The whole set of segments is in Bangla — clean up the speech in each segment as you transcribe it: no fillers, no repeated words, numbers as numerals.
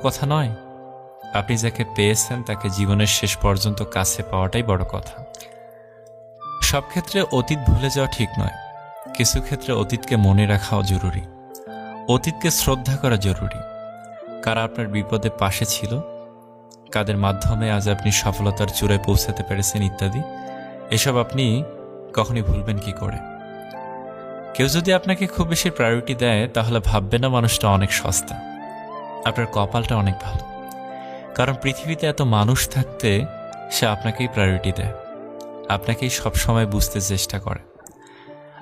কথা নয়, আপনি যাকে পেয়েছেন তাকে জীবনের শেষ পর্যন্ত কাছে পাওয়াটাই বড় কথা। সব ক্ষেত্রে অতীত ভুলে যাওয়া ঠিক নয়, কিছু ক্ষেত্রে অতীতকে মনে রাখাও জরুরি। অতীতকে শ্রদ্ধা করা জরুরি। কারা আপনার বিপদে পাশে ছিল, কাদের মাধ্যমে আজ আপনি সফলতার চূড়ায় পৌঁছাতে পেরেছেন ইত্যাদি, এসব আপনি কখনই ভুলবেন কি করে? কেউ যদি আপনাকে খুব বেশি প্রায়োরিটি দেয় তাহলে ভাববে না মানুষটা অনেক সস্তা। আপনার কপালটা অনেক ভালো, কারণ পৃথিবীতে এত মানুষ থাকতে সে আপনাকেই প্রায়োরিটি দেয়, আপনাকেই সবসময় বুঝতে চেষ্টা করে।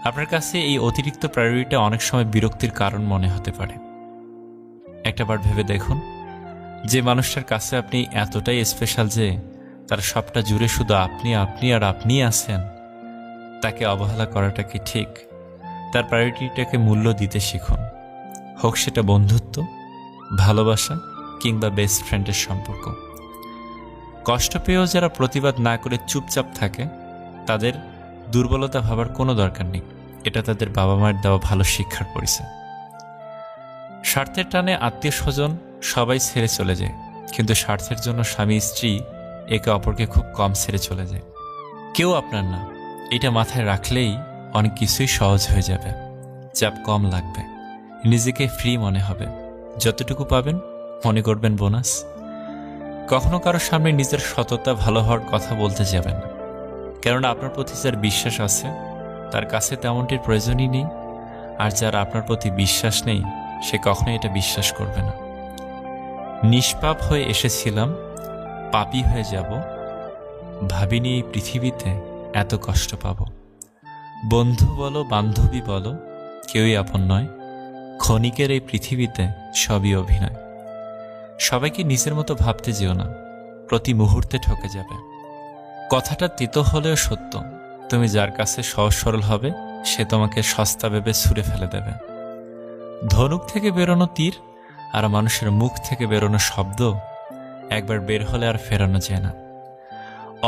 আপনার কাছে এই অতিরিক্ত প্রায়োরিটিটা অনেক সময় বিরক্তির কারণ মনে হতে পারে। একটাবার ভেবে দেখুন, যে মানুষটার কাছে আপনি এতটাই স্পেশাল যে তার সবটা জুড়ে শুধু আপনি আপনি আর আপনিই আছেন, তাকে অবহেলা করাটা কি ঠিক? তার প্রায়োরিটিটাকে মূল্য দিতে শিখুন, হোক সেটা বন্ধুত্ব, ভালোবাসা কিংবা বেস্ট ফ্রেন্ডের সম্পর্ক। কষ্ট পেয়েও যারা প্রতিবাদ না করে চুপচাপ থাকে তাদের দুর্বলতা ভাবার কোনো দরকার নেই, এটা তাদের বাবা মায়ের দেওয়া ভালো শিক্ষার পরিচয়। স্বার্থের টানে আত্মীয় স্বজন সবাই ছেড়ে চলে যায়, কিন্তু স্বার্থের জন্য স্বামী স্ত্রী একে অপরকে খুব কম ছেড়ে চলে যায়। কেউ আপনার না, এটা মাথায় রাখলেই অনেক কিছুই সহজ হয়ে যাবে। চাপ কম লাগবে, নিজেকে ফ্রি মনে হবে। যতটুকু পাবেন মনে করবেন বোনাস। কখনো কারো সামনে নিজের সততা ভালো হওয়ার কথা বলতে যাবেন না, কেননা আপনার প্রতি যার বিশ্বাস আছে তার কাছে তেমনটির প্রয়োজনই নেই, আর যার আপনার প্রতি বিশ্বাস নেই সে কখনোই এটা বিশ্বাস করবে না। নিষ্পাপ হয়ে এসেছিলাম, পাপী হয়ে যাব, ভাবিনি এই পৃথিবীতে এত কষ্ট পাব। বন্ধু বলো বান্ধবী বলো, কেউই আপন নয়, ক্ষণিকের এই পৃথিবীতে সবই অভিনয়। সবাইকে নিজের মতো ভাবতে যেও না, প্রতি মুহূর্তে ঠকে যাবে। কথাটা তিতো হলেও সত্য, তুমি যার কাছে সহজ সরল হবে সে তোমাকে সস্তা ভেবে ছুঁড়ে ফেলে দেবে। ধনুক থেকে বেরোনো তীর আর মানুষের মুখ থেকে বেরোনো শব্দ একবার বের হলে আর ফেরানো যায় না।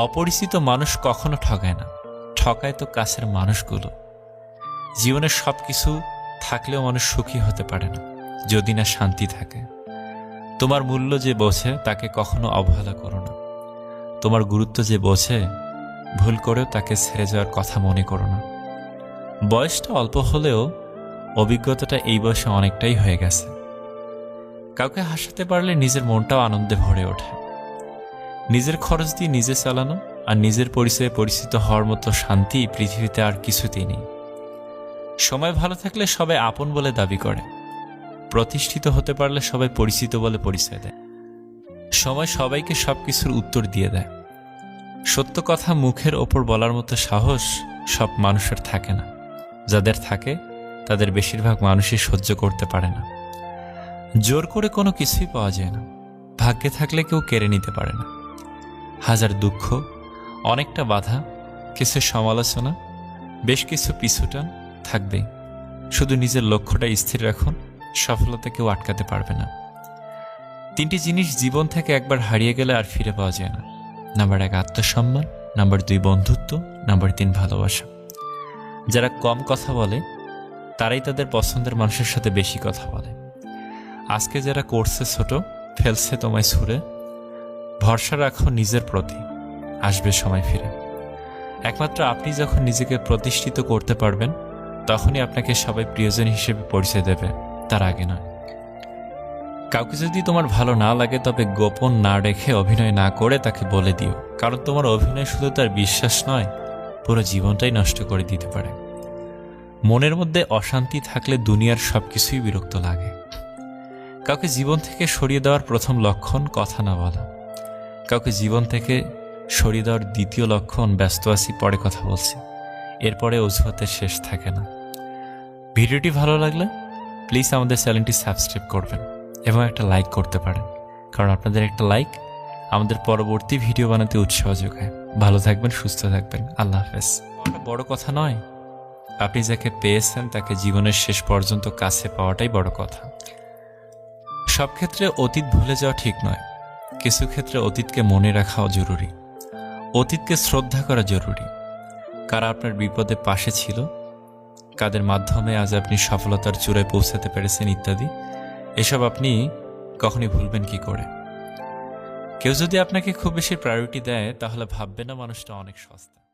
অপরিচিত মানুষ কখনো ঠকায় না, ঠকায় তো কাছের মানুষগুলো। জীবনের সব কিছু থাকলেও মানুষ সুখী হতে পারে না যদি না শান্তি থাকে। তোমার মূল্য যে বোঝে তাকে কখনো অবহেলা করো না। তোমার গুরুত্ব যে বোঝে ভুল করেও তাকে ছেড়ে যাওয়ার কথা মনে করো না। বয়সটা অল্প হলেও অভিজ্ঞতাটা এই বয়সে অনেকটাই হয়ে গেছে। কাউকে হাসাতে পারলে নিজের মনটাও আনন্দে ভরে ওঠে। নিজের খরচ দিয়ে নিজে চালানো আর নিজের পরিচয়ে পরিচিত হওয়ার মতো শান্তি পৃথিবীতে আর কিছুতেই নেই। সময় ভালো থাকলে সবাই আপন বলে দাবি করে, প্রতিষ্ঠিত হতে পারলে সবাই পরিচিত বলে পরিচয় দেয়। সময় সবাইকে সবকিছুর উত্তর দিয়ে দেয়। সত্য কথা মুখের ওপর বলার মতো সাহস সব মানুষের থাকে না, যাদের থাকে তাদের বেশিরভাগ মানুষই সহ্য করতে পারে না। জোর করে কোনো কিছুই পাওয়া যায় না, ভাগ্যে থাকলে কেউ কেড়ে নিতে পারে না। হাজার দুঃখ, অনেকটা বাধা, কিছু সমালোচনা, বেশ কিছু পিছুটান থাকবেই। শুধু নিজের লক্ষ্যটা স্থির রাখুন, সফলতা কেউ আটকাতে পারবে না। 3টি জিনিস জীবন থেকে একবার হারিয়ে গেলে আর ফিরে পাওয়া যায় না। নাম্বার 1 আত্মসম্মান, নাম্বার 2 বন্ধুত্ব, নাম্বার 3 ভালোবাসা। যারা কম কথা বলে তারাই তাদের পছন্দের মানুষের সাথে বেশি কথা বলে। আজকে যারা করছে ছোট, ফেলছে তোমায় ছুঁড়ে, ভরসা রাখো নিজের প্রতি, আসবে সময় ফিরে। একমাত্র আপনি যখন নিজেকে প্রতিষ্ঠিত করতে পারবেন তখনই আপনাকে সবাই প্রিয়জন হিসেবে পরিচয় দেবে, তার আগে নয়। কাউকে যদি তোমার ভালো না লাগে তবে গোপন না রেখে অভিনয় না করে তাকে বলে দিও, কারণ তোমার অভিনয় শুধু তার বিশ্বাস নয়, পুরো জীবনটাই নষ্ট করে দিতে পারে। মনের মধ্যে অশান্তি থাকলে দুনিয়ার সবকিছুই বিরক্ত লাগে। কাউকে জীবন থেকে সরিয়ে দেওয়ার প্রথম লক্ষণ কথা না বলা। কাউকে জীবন থেকে সরিয়ে দেওয়ার দ্বিতীয় লক্ষণ ব্যস্ত আছি, পরে কথা বলছি। এরপরে অজুহাতের শেষ থাকে না। ভিডিওটি ভালো লাগলে প্লিজ আমাদের চ্যানেলটি সাবস্ক্রাইব করবেন এবং একটা লাইক করতে পারেন, কারণ আপনাদের একটা লাইক আমাদের পরবর্তী ভিডিও বানাতে উৎসাহ যোগায়। ভালো থাকবেন, সুস্থ থাকবেন, আল্লাহ হাফেজ। বড় কথা নয়, আপনি যাকে পেয়েছেন তাকে জীবনের শেষ পর্যন্ত কাছে পাওয়াটাই বড় কথা। সব ক্ষেত্রে অতীত ভুলে যাওয়া ঠিক নয়, কিছু ক্ষেত্রে অতীতকে মনে রাখাও জরুরি। অতীতকে শ্রদ্ধা করা জরুরি। কারা আপনার বিপদে পাশে ছিল, কাদের মাধ্যমে আজ আপনি সফলতার চূড়ায় পৌঁছাতে পেরেছেন ইত্যাদি, এসব আপনি কখনই ভুলবেন কি করে? কেউ যদি আপনাকে খুব বেশি প্রায়োরিটি দেয় তাহলে ভাববে না মানুষটা অনেক সস্তা।